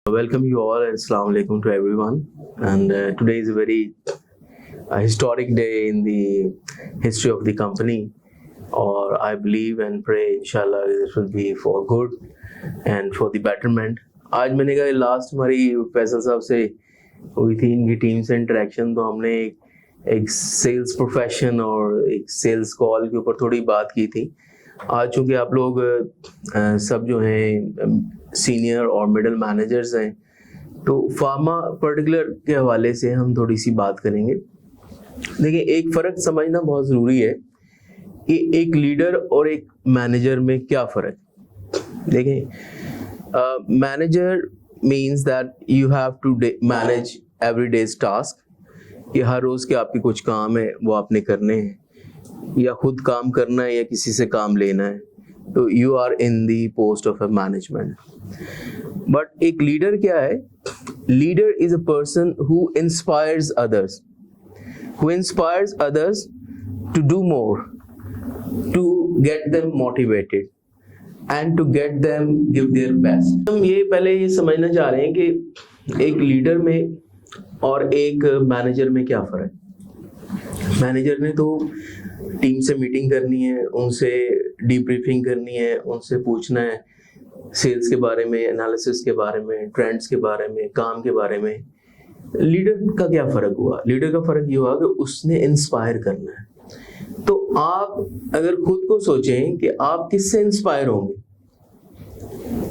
Welcome you all and Assalamu alaikum to everyone. And today is a very historic day in the history of the company. Or I believe and pray, inshallah, this will be for good and for the betterment. आज मैंने कहा last हमारी फैसल साहब से हुई थी इनकी team से इंटरेक्शन, तो हमने एक सेल्स प्रोफेशन और एक सेल्स कॉल के ऊपर थोड़ी बात की थी. आज चूँकि आप लोग सब जो हैं सीनियर और मिडिल मैनेजर्स हैं, तो फार्मा पर्टिकुलर के हवाले से हम थोड़ी सी बात करेंगे. देखिए, एक फ़र्क समझना बहुत ज़रूरी है कि एक लीडर और एक मैनेजर में क्या फ़र्क. देखें, manager means that you have to manage every days task, कि हर रोज़ के आपके कुछ काम है वो आपने करने हैं, या खुद काम करना है या किसी से काम लेना है. तो you are in the post of a management. But एक लीडर क्या है? Leader is a person who inspires others, to do more, to get them motivated and to get them give their best. हम ये पहले ये समझना चाह रहे हैं कि एक लीडर में और एक मैनेजर में क्या फ़र्क. मैनेजर ने तो टीम से मीटिंग करनी है, उनसे डीब्रीफिंग करनी है, उनसे पूछना है सेल्स के बारे में, एनालिसिस के बारे में, ट्रेंड्स के बारे में, काम के बारे में. लीडर का क्या फ़र्क हुआ? लीडर का फ़र्क ये हुआ कि उसने इंस्पायर करना है. तो आप अगर खुद को सोचें कि आप किससे इंस्पायर होंगे,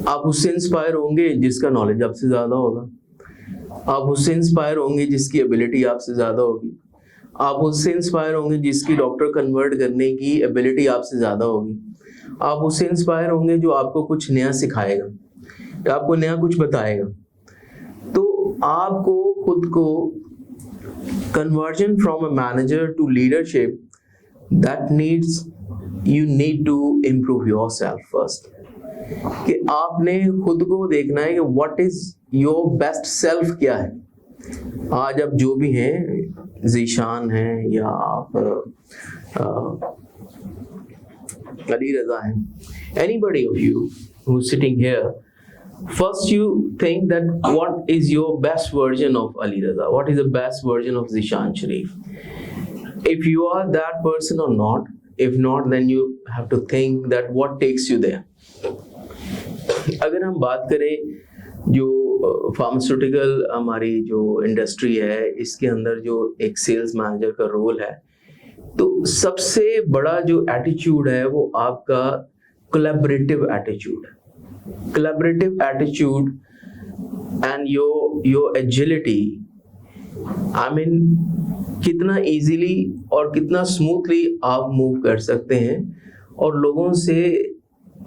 आप उससे इंस्पायर होंगे जिसका नॉलेज आपसे ज़्यादा होगा, आप उससे इंस्पायर होंगे जिसकी एबिलिटी आपसे ज़्यादा होगी, आप उससे इंस्पायर होंगे जिसकी डॉक्टर कन्वर्ट करने की एबिलिटी आपसे ज़्यादा होगी, आप उससे इंस्पायर होंगे जो आपको कुछ नया सिखाएगा या आपको नया कुछ बताएगा. तो आपको खुद को conversion from a manager to leadership, that needs, you need to improve yourself first. कि आपने खुद को देखना है कि what is your best self क्या है. आज आप जो भी हैं, ज़ीशान हैं या आप अली रज़ा हैं, anybody of you who's sitting here, first you think that what is your best version of Ali Raza, what is the best version of Zishan Sharif. If you are that person or not, if not, then you have to think that what takes you there. अगर हम बात करें जो pharmaceutical हमारी जो industry है, इसके अंदर जो एक सेल्स मैनेजर का रोल है, तो सबसे बड़ा जो एटीट्यूड है वो आपका कोलैबोरेटिव एटीट्यूड है. Collaborative attitude and your agility, I mean कितना इजीली और कितना स्मूथली आप मूव कर सकते हैं और लोगों से,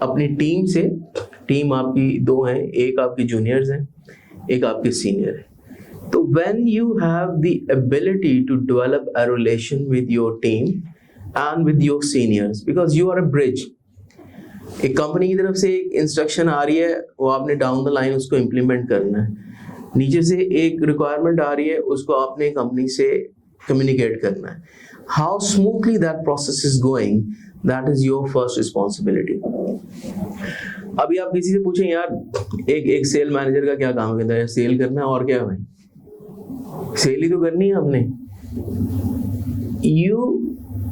अपनी टीम से, टीम आपकी दो हैं, एक आपकी जूनियर्स हैं, एक आपके सीनियर है. तो when you have the ability to develop a relation with your team and with your seniors, because you are a bridge. एक कंपनी की तरफ से एक इंस्ट्रक्शन आ रही है, वो आपने डाउन द लाइन उसको इम्प्लीमेंट करना है. नीचे से एक रिक्वायरमेंट आ रही है, उसको आपने कंपनी से कम्युनिकेट करना है. How smoothly that process is going, that is your first responsibility. अभी आप किसी से पूछें, यार एक सेल मैनेजर का क्या काम करता है? सेल करना है, और क्या है भाई? सेल ही तो करनी है हमने. यू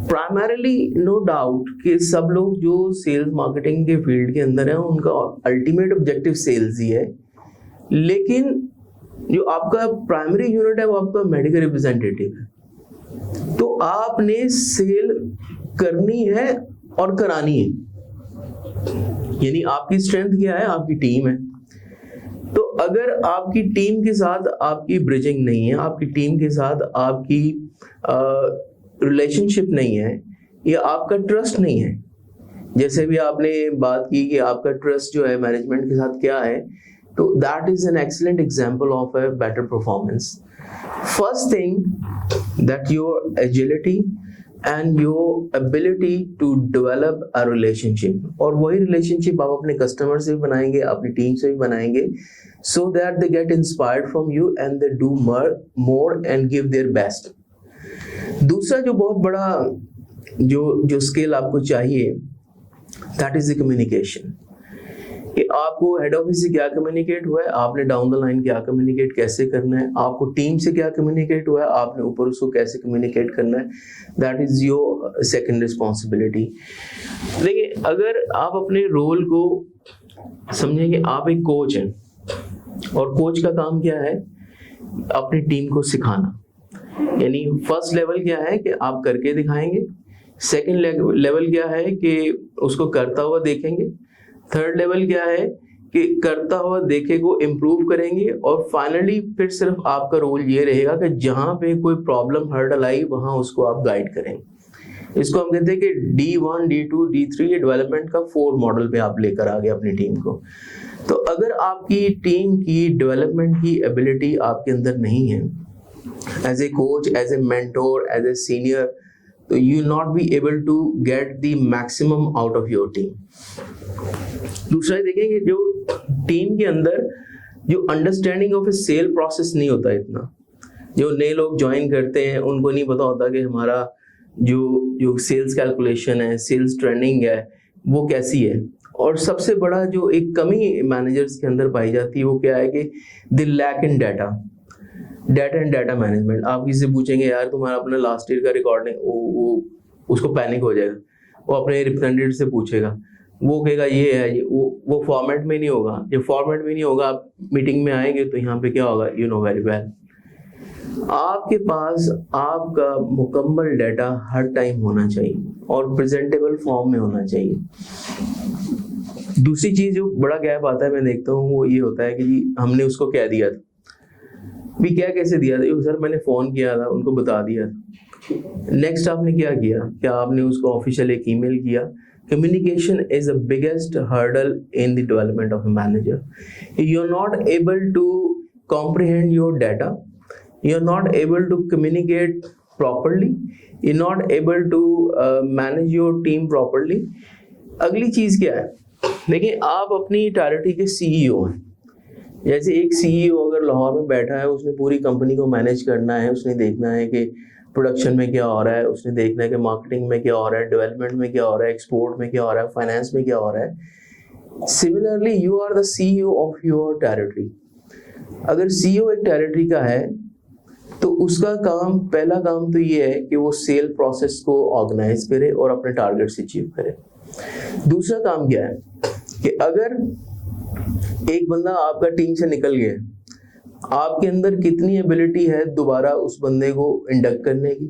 प्राइमरीली, नो डाउट कि सब लोग जो सेल्स मार्केटिंग के फील्ड के अंदर है, उनका अल्टीमेट ऑब्जेक्टिव सेल्स ही है. लेकिन जो आपका प्राइमरी यूनिट है वो आपका मेडिकल रिप्रेजेंटेटिव है. तो आपने सेल करनी है और करानी है. यानी आपकी स्ट्रेंथ क्या है? आपकी टीम है. तो अगर आपकी टीम के साथ आपकी ब्रिजिंग नहीं है, आपकी टीम के साथ आपकी रिलेशनशिप नहीं है, या आपका ट्रस्ट नहीं है, जैसे भी आपने बात की कि आपका ट्रस्ट जो है मैनेजमेंट के साथ क्या है, तो that is an excellent example of a better performance. First thing that your agility and your ability to develop a relationship, और वही रिलेशनशिप आप अपने कस्टमर से भी बनाएंगे, अपनी टीम से भी बनाएंगे, so that they get inspired from you and they do more and give their best. दूसरा जो बहुत बड़ा जो स्किल आपको चाहिए, that is the communication. कि आपको हेड ऑफिस से क्या कम्युनिकेट हुआ है, आपने डाउन द लाइन क्या कम्युनिकेट कैसे करना है, आपको टीम से क्या कम्युनिकेट हुआ है, आपने ऊपर उसको कैसे कम्युनिकेट करना है, that is your second responsibility. देखिए, अगर आप अपने रोल को समझेंगे, आप एक कोच हैं और कोच का काम क्या है, अपनी टीम को सिखाना। यानी फर्स्ट लेवल क्या है कि आप करके दिखाएंगे, सेकंड लेवल क्या है कि उसको करता हुआ देखेंगे, थर्ड लेवल क्या है कि करता हुआ देखे को इम्प्रूव करेंगे, और फाइनली फिर सिर्फ आपका रोल ये रहेगा कि जहां पे कोई प्रॉब्लम हर्डल आई वहां उसको आप गाइड करेंगे। इसको हम कहते हैं कि D1, D2, D3 ये डेवलपमेंट का 4 मॉडल पे आप लेकर आ गए अपनी टीम को। तो अगर आपकी टीम की डेवलपमेंट की एबिलिटी आपके अंदर नहीं है, as a coach, as a mentor, as a senior, तो you not be able to get the maximum out of your team. दूसरा देखेंगे, जो टीम के अंदर जो understanding of a sale process नहीं होता इतना, जो नए लोग ज्वाइन करते हैं उनको नहीं पता होता कि हमारा जो सेल्स कैलकुलेशन है, सेल्स ट्रेंडिंग है, वो कैसी है। और सबसे बड़ा जो एक कमी मैनेजर्स के अंदर पाई जाती है वो क्या है कि the lack in data and data management. आप किसी से पूछेंगे यार तुम्हारा अपना लास्ट ईयर का रिकॉर्डिंग, वो उसको पैनिक हो जाएगा, वो अपने रिप्रेजेंटेटिव से पूछेगा, वो कहेगा ये है, ये वो फॉर्मेट में नहीं होगा। जब फॉर्मेट में नहीं होगा, आप मीटिंग में आएंगे तो यहाँ पे क्या होगा, यू नो वेरी वेल। आपके पास आपका मुकम्मल डाटा हर टाइम होना चाहिए और प्रेजेंटेबल फॉर्म में होना चाहिए। दूसरी चीज जो बड़ा गैप आता है मैं देखता हूँ वो ये होता है कि जी हमने उसको क्या दिया था, भी क्या कैसे दिया था, सर मैंने फोन किया था, उनको बता दिया। नेक्स्ट आपने क्या किया, क्या आपने उसको ऑफिशियल एक ईमेल किया? Communication is the biggest hurdle in the development of a manager. You're not able to comprehend your data. You're not able to communicate properly. You're not able to manage your team properly. अगली चीज क्या है, देखिए आप अपनी territory के CEO हैं। जैसे एक CEO अगर लाहौर में बैठा है, उसने पूरी कंपनी को मैनेज करना है, उसने देखना है कि प्रोडक्शन में क्या हो रहा है, उसने देखना है कि मार्केटिंग में क्या हो रहा है, डेवलपमेंट में क्या हो रहा है, एक्सपोर्ट में क्या हो रहा है, फाइनेंस में क्या हो रहा है। Similarly you are the CEO of your territory. अगर CEO एक टेरिटरी का है तो उसका काम, पहला काम तो ये है कि वो सेल प्रोसेस को ऑर्गेनाइज करे और अपने टारगेट्स अचीव करे। दूसरा काम क्या है कि अगर एक बंदा आपका टीम से निकल गया, आपके अंदर कितनी एबिलिटी है दोबारा उस बंदे को इंडक्ट करने की,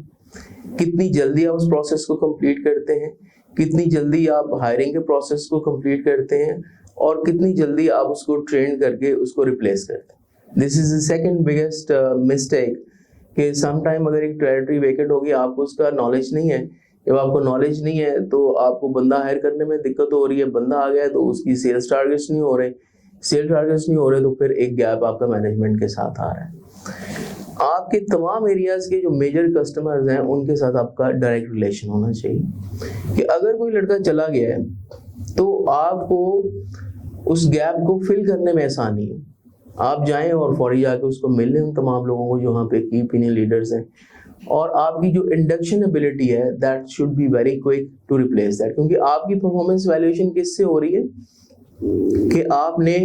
कितनी जल्दी आप उस प्रोसेस को कंप्लीट करते हैं, कितनी जल्दी आप हायरिंग के प्रोसेस को कंप्लीट करते हैं, और कितनी जल्दी आप उसको ट्रेन करके उसको रिप्लेस करते हैं। This is the second biggest mistake कि सम टाइम अगर एक टेरिटरी वेकेंट होगी, आपको उसका नॉलेज नहीं है। जब आपको नॉलेज नहीं है तो आपको बंदा हायर करने में दिक्कत हो रही है, बंदा आ गया तो उसकी सेल्स टारगेट्स नहीं हो रहे, सेल टारगेट्स नहीं हो रहे, तो फिर एक गैप आपका मैनेजमेंट के साथ आ रहा है। आपके तमाम एरियाज के जो मेजर कस्टमर्स हैं उनके साथ आपका डायरेक्ट रिलेशन होना चाहिए कि अगर कोई लड़का चला गया है तो आपको उस गैप को फिल करने में आसानी है। आप जाएं और फौरी जाके उसको मिल लें उन तमाम लोगों को जो वहाँ पे की ओपिनियन लीडर्स हैं, और आपकी जो इंडक्शन एबिलिटी है that should be very quick to replace that. क्योंकि आपकी परफॉर्मेंस वैल्यूएशन किससे हो रही है कि आपने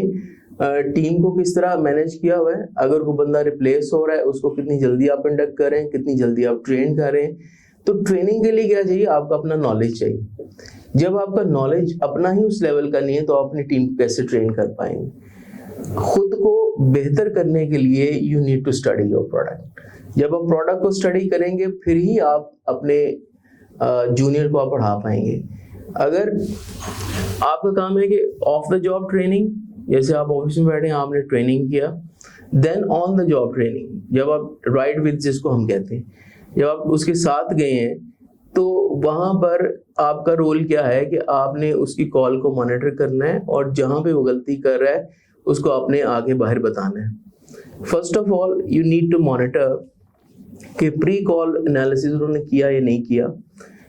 टीम को किस तरह मैनेज किया हुआ है। अगर कोई बंदा रिप्लेस हो रहा है उसको कितनी जल्दी आप इंडक्ट करें, कितनी जल्दी आप ट्रेन करें। तो ट्रेनिंग के लिए क्या चाहिए, आपका अपना नॉलेज चाहिए। जब आपका नॉलेज अपना ही उस लेवल का नहीं है तो आप अपनी टीम को कैसे ट्रेन कर पाएंगे। खुद को बेहतर करने के लिए you need to study your product. जब आप प्रोडक्ट को स्टडी करेंगे फिर ही आप अपने जूनियर को आप पढ़ा पाएंगे। अगर आपका काम है कि ऑफ द जॉब ट्रेनिंग, जैसे आप ऑफिस में बैठे हैं आपने ट्रेनिंग किया, then on the job training, जब आप राइट विद जिसको हम कहते हैं, जब आप उसके साथ गए हैं तो वहां पर आपका रोल क्या है कि आपने उसकी कॉल को मॉनिटर करना है और जहां पे वो गलती कर रहा है उसको आपने आगे बाहर बताना है। First of all you need to monitor कि प्री कॉल एनालिसिस उन्होंने किया या नहीं किया,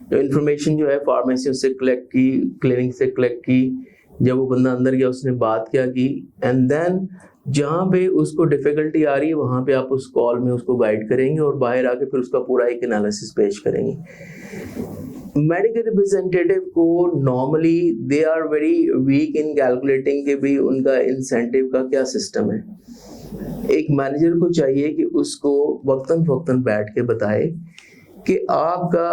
जो इन्फॉर्मेशन जो है फार्मेसी से कलेक्ट की, क्लिनिक से कलेक्ट की, जब वो बंदा अंदर गया उसने बात क्या की, एंड देन जहाँ पे उसको डिफिकल्टी आ रही है वहाँ पे आप उस कॉल में उसको गाइड करेंगे और बाहर आके फिर उसका पूरा एक एनालिसिस पेश करेंगे। मेडिकल रिप्रेजेंटेटिव को normally they are very weak in calculating कि भी उनका इंसेंटिव का क्या सिस्टम है। एक मैनेजर को चाहिए कि उसको वक्तन फक्तन बैठ के बताए कि आपका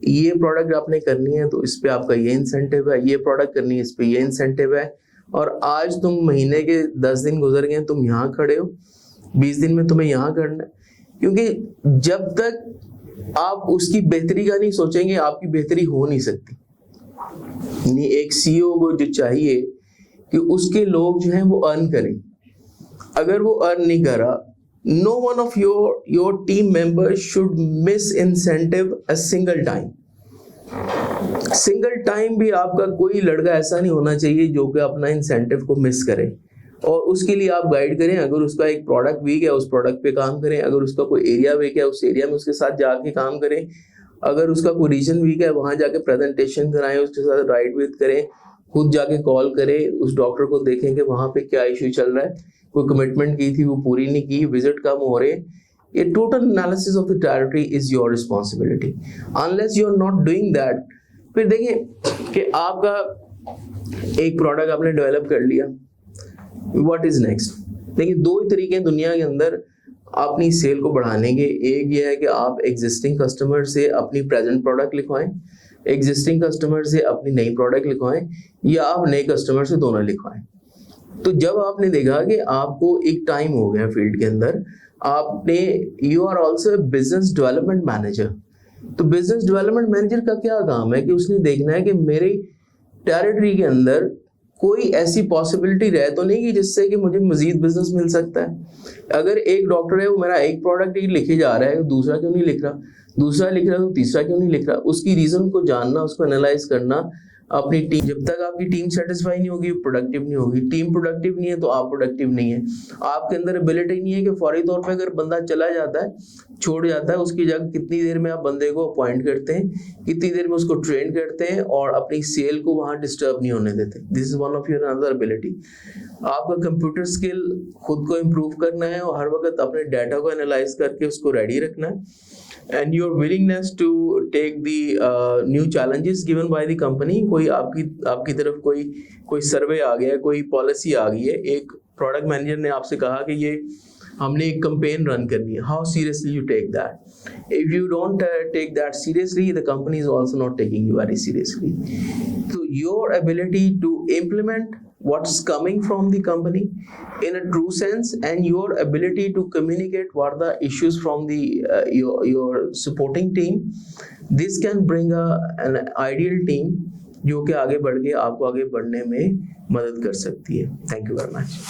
ये प्रोडक्ट आपने करनी है तो इस पे आपका ये इंसेंटिव है, ये प्रोडक्ट करनी है इस पे ये इंसेंटिव है, और आज तुम महीने के 10 दिन गुजर गए, तुम यहाँ खड़े हो, 20 दिन में तुम्हें यहाँ करना है। क्योंकि जब तक आप उसकी बेहतरी का नहीं सोचेंगे आपकी बेहतरी हो नहीं सकती। नहीं, एक सीईओ को जो चाहिए कि उसके लोग जो हैं वो अर्न करें। अगर वो अर्न नहीं करा, no one of your team members should miss incentive a single time. Single time भी आपका कोई लड़का ऐसा नहीं होना चाहिए जो कि अपना इंसेंटिव को मिस करे, और उसके लिए आप गाइड करें। अगर उसका एक प्रोडक्ट वीक है उस प्रोडक्ट पे काम करें, अगर उसका कोई एरिया वीक है उस एरिया में उसके साथ जाके काम करें, अगर उसका कोई रीजन वीक है वहां जाके प्रेजेंटेशन कराएं, उसके साथ राइट विद करें, खुद जाके कॉल करें, उस डॉक्टर को देखें कि वहां पे क्या इश्यू चल रहा है, कोई कमिटमेंट की थी वो पूरी नहीं की, विजिट कम हो रहे। ये total analysis of the territory is your responsibility. Unless you are not doing that, फिर देखिए कि आपका एक प्रोडक्ट आपने डेवलप कर लिया, व्हाट इज नेक्स्ट। देखिए दो ही तरीके हैं दुनिया के अंदर अपनी सेल को बढ़ाने के। एक ये है कि आप एग्जिस्टिंग कस्टमर से अपनी प्रेजेंट प्रोडक्ट लिखवाएं, एग्जिस्टिंग कस्टमर से अपनी नई प्रोडक्ट लिखवाएं, या आप नए कस्टमर से दोनों लिखवाएं। तो जब आपने देखा कि आपको एक टाइम हो गया फील्ड के अंदर, आपने you are also business development manager. तो बिजनेस डेवलपमेंट मैनेजर का क्या काम है कि उसने देखना है कि मेरी टेरिटरी के अंदर कोई ऐसी पॉसिबिलिटी रह तो नहीं कि जिससे कि मुझे मजीद बिजनेस मिल सकता है। अगर एक डॉक्टर है वो मेरा एक प्रोडक्ट ही लिखे जा रहा है, दूसरा क्यों नहीं लिख रहा, दूसरा लिख रहा है तो तीसरा क्यों नहीं लिख रहा, उसकी रीजन को जानना, उसको एनालाइज करना। अपनी टीम, जब तक आपकी टीम सेटिस्फाई नहीं होगी प्रोडक्टिव नहीं होगी। टीम प्रोडक्टिव नहीं है तो आप प्रोडक्टिव नहीं है। आपके अंदर एबिलिटी नहीं है कि फौरी तौर पे अगर बंदा चला जाता है, छोड़ जाता है, उसकी जगह कितनी देर में आप बंदे को अपॉइंट करते हैं, कितनी देर में उसको ट्रेन करते हैं और अपनी सेल को वहां डिस्टर्ब नहीं होने देते। This is one of your another ability. आपका कंप्यूटर स्किल खुद को इम्प्रूव करना है और हर वक्त अपने डाटा को एनालाइज करके उसको रेडी रखना है। And your willingness to take the new challenges given by the company। कोई आपकी तरफ कोई सर्वे आ गया है, कोई पॉलिसी आ गई है, एक प्रोडक्ट मैनेजर ने आपसे कहा कि ये हमने एक कैंपेन रन करनी है, how seriously you take that. If you don't take that seriously, the company is also not taking you very seriously. So your ability to implement what's coming from the company in a true sense, and your ability to communicate what the issues from the your supporting team, this can bring an ideal team जो कि आगे बढ़ के आपको आगे बढ़ने में मदद कर सकती है। Thank you very much.